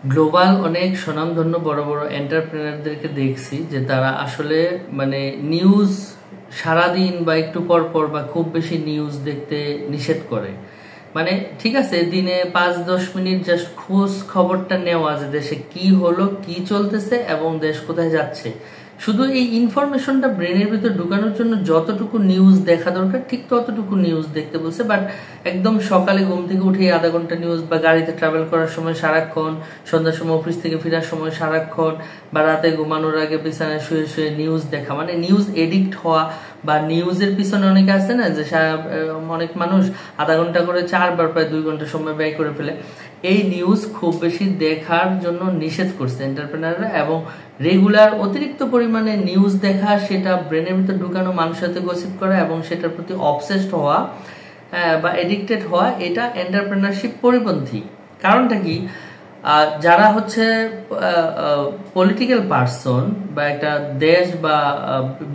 Global অনেক স্বনামধন্য বড় বড় এন্টারপ্রেনারদেরকে দেখছি যে তারা আসলে মানে নিউজ সারাদিন বা একটু পর পর বা খুব বেশি নিউজ দেখতে নিষেধ করে। মানে ঠিক আছে, দিনে 5-10 মিনিট জাস্ট খোঁজ খবরটা নেওয়া যে দেশে কি হলো, কি চলতেছে এবং দেশ কোথায় যাচ্ছে, শুধু এই ইনফরমেশনটা ব্রেনের ভিতর ঢুকানোর জন্য যতটুকু নিউজ দেখা দরকার ঠিক ততটুকু নিউজ দেখতে বলছে। বাট একদম সকালে ঘুম থেকে উঠে আধা ঘন্টা নিউজ, বা গাড়িতে ট্রাভেল করার সময় সারাক্ষণ, সন্ধ্যার সময় অফিস থেকে ফেরার সময় সারাক্ষণ, বা রাতে ঘুমানোর আগে বিছানায় শুয়ে শুয়ে নিউজ দেখা, মানে নিউজ এডিক্ট হওয়া। বা নিউজের পিছনে অনেকে আছে না যে অনেক মানুষ আধা ঘন্টা করে 4 বার প্রায় 2 ঘন্টা সময় ব্যয় করে ফেলে। এই নিউজ খুব বেশি দেখার জন্য নিষেধ করছে এন্টারপ্রেনাররা, এবং রেগুলার অতিরিক্ত পরিমাণে নিউজ দেখা, সেটা ব্রেনের ভিতর ঢুকানো, মানুষের সাথে গসিপ করা এবং সেটার প্রতি অবসেসড হওয়া বা এডিক্টেড হওয়া, এটা এন্টারপ্রেনারশিপ পরিপন্থী। কারণটা কি? যারা হচ্ছে পলিটিক্যাল পার্সন বা একটা দেশ বা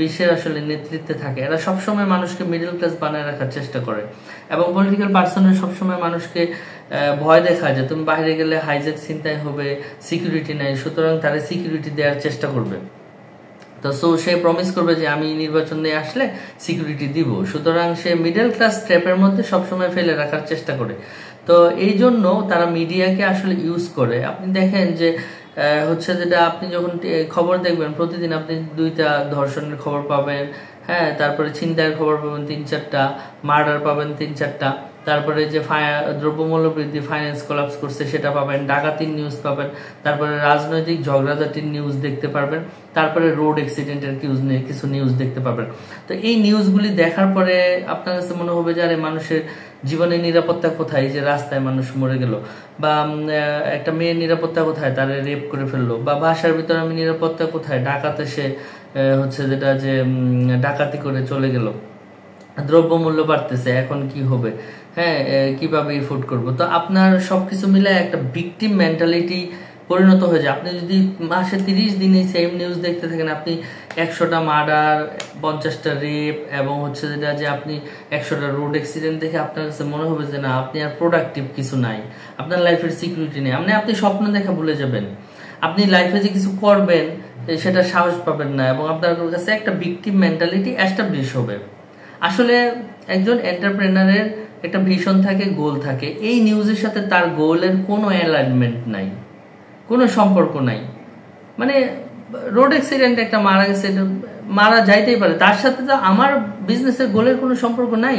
বিশ্বের আসলে নেতৃত্বে থাকে, এরা সবসময় মানুষকে মিডল ক্লাস বানায় রাখার চেষ্টা করে, এবং পলিটিক্যাল পার্সনের সবসময় মানুষকে ভয় দেখায় যে তুমি বাইরে গেলে হাইজ্যাক ছিনতাই হবে, সিকিউরিটি নাই, সুতরাং তারা সিকিউরিটি দেওয়ার চেষ্টা করবে। তো সে প্রমিস করবে যে আমি নির্বাচনে আসলে সিকিউরিটি দিব, সুতরাং সে মিডল ক্লাস ট্র্যাপের মধ্যে সবসময় ফেলে রাখার চেষ্টা করে। তো এই জন্য তারা মিডিয়াকে আসলে ইউজ করে। আপনি দেখেন যে হচ্ছে যেটা, আপনি যখন খবর দেখবেন প্রতিদিন আপনি 2টা ধর্ষণের খবর পাবেন, হ্যাঁ, তারপরে ছিনতাইয়ের খবর পাবেন 3-4টা, মার্ডার পাবেন 3-4টা, তারপরে যে দ্রব্যমূল্য বৃদ্ধি, ফাইন্যান্স কোলাপস করছে সেটা পাবেন, ডাকাতির নিউজ পাবেন, তারপরে রাজনৈতিক ঝগড়াঝাটির নিউজ দেখতে পারবেন, তারপরে রোড অ্যাক্সিডেন্টের কিছু নিউজ দেখতে পাবেন। তো এই নিউজগুলি দেখার পরে আপনার কাছে মনে হবে যে আরে মানুষের জীবনের নিরাপত্তা কোথায়, যে রাস্তায় মানুষ মরে গেল, বা একটা মেয়ের নিরাপত্তা কোথায়, তারে রেপ করে ফেললো, বা বাসার ভিতরে আমি নিরাপত্তা কোথায়, ডাকাত এসে হচ্ছে যেটা যে ডাকাতি করে চলে গেল, দ্রব্যমূল্য বাড়তেছে, এখন কি হবে, হ্যাঁ, কিভাবে এফোর্ড করব। তো আপনার সবকিছু মিলে একটা ভিকটিম মেন্টালিটি পরিণত হয়ে যায়। আপনি যদি মাসে 30 দিনে সেম নিউজ দেখতে থাকেন, আপনি 100টা মার্ডার, 50টা রেপ এবং হচ্ছে যেটা যে আপনি 100টা রোড অ্যাক্সিডেন্ট দেখে আপনার কাছে মনে হবে যে না, আপনি আর প্রোডাক্টিভ কিছু নাই, আপনার লাইফের সিকিউরিটি নেই, আপনি স্বপ্ন দেখা ভুলে যাবেন, আপনি লাইফে যে কিছু করবেন সেটা সাহস পাবেন না, এবং আপনার কাছে একটা ভিকটিম মেন্টালিটি এস্টাবলিশ হবে। আসলে একজন এন্টারপ্রেনারের একটা ভিশন থাকে, গোল থাকে, এই নিউজের সাথে তার গোলের কোনো অ্যালাইনমেন্ট নাই, কোনো সম্পর্ক নাই। মানে রোড অ্যাক্সিডেন্ট একটা মারা গেছে, মারা যাইতেই পারে, তার সাথে তো আমার বিজনেসের গোলের কোনো সম্পর্ক নাই।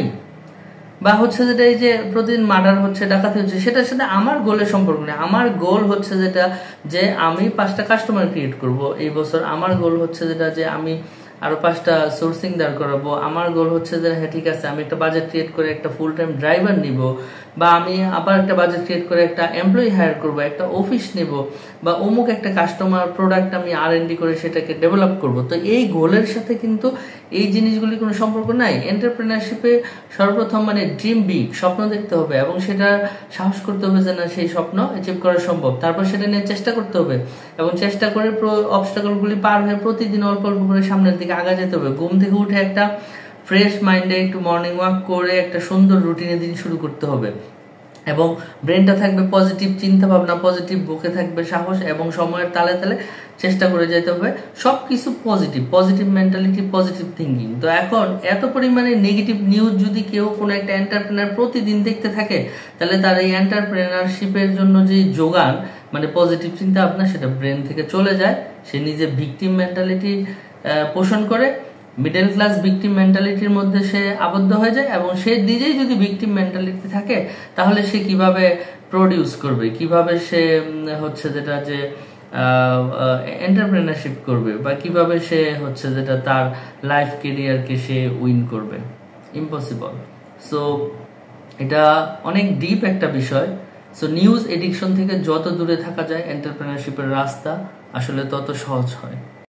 বা হচ্ছে যেটা এই যে প্রতিদিন মার্ডার হচ্ছে, ডাকাতি হচ্ছে, সেটার সাথে আমার গোলের সম্পর্ক নেই। আমার গোল হচ্ছে যেটা যে আমি 5টা কাস্টমার ক্রিয়েট করব এই বছর, আমার গোল হচ্ছে যেটা যে আমি আরো 5টা সোর্সিং দাঁড় করাবো, আমার গোল হচ্ছে যে হ্যাঁ ঠিক আছে, আমি একটা বাজেট ক্রিয়েট করে একটা ফুল টাইম ড্রাইভার নিব, বা আমি আবার একটা বাজেট ক্রিয়েট করে একটা এমপ্লয়ি হায়ার করব, একটা অফিস নিব, বা অমুক একটা কাস্টমার প্রোডাক্ট আমি R&D করে সেটাকে ডেভেলপ করব। তো এই গোলের সাথে কিন্তু এই জিনিসগুলি কোনো সম্পর্ক নাই। এন্টারপ্রেনারশিপে সর্বপ্রথম মানে ড্রিম বিগ, স্বপ্ন দেখতে হবে এবং সেটা সাহস করতে হবে যে না, সেই স্বপ্ন অ্যাচিভ করা সম্ভব, তারপর সেটা নিয়ে চেষ্টা করতে হবে, এবং চেষ্টা করে অবস্টাকলগুলি পার হয়ে প্রতিদিন অল্প অল্প করে সামনের দিকে আগা যেতে হবে। ঘুম থেকে উঠে একটা ফ্রেশ মাইন্ডে একটু মর্নিং ওয়াক করে একটা সুন্দর রুটিনে দিন শুরু করতে হবে, এবং ব্রেনটা থাকবে পজিটিভ চিন্তা ভাবনা, পজিটিভ, বুকে থাকবে সাহস, এবং সময়ের তালে তালে চেষ্টা করে যেতে হবে সবকিছু positive, positive mentality, positive thinking. তো এখন এত পরিমাণে নেগেটিভ নিউজ যদি কেউ কোনো একটা এন্টারপ্রেনার প্রতিদিন দেখতে থাকে, তাহলে তার এই এন্টারপ্রেনারশিপের জন্য যে যোগান, মানে পজিটিভ চিন্তা ভাবনা, সেটা ব্রেন থেকে চলে যায়। সে নিজে ভিকটিম মেন্টালিটি পোষণ করে, মিডল ক্লাস ভিকটিম মেন্টালিটির মধ্যে সে আবদ্ধ হয়ে যায়, এবং সে নিজেই যদি ভিকটিম মেন্টালিটি থাকে তাহলে সে কিভাবে প্রডিউস করবে, কিভাবে সে হচ্ছে যেটা যে এন্টারপ্রেনারশিপ করবে, বা কিভাবে সে হচ্ছে যেটা তার লাইফ কেরিয়ারকে সে উইন করবে? ইম্পসিবল। সো এটা অনেক ডিপ একটা বিষয়। সো নিউজ এডিকশন থেকে যত দূরে থাকা যায়, এন্টারপ্রেনারশিপের রাস্তা আসলে তত সহজ হয়।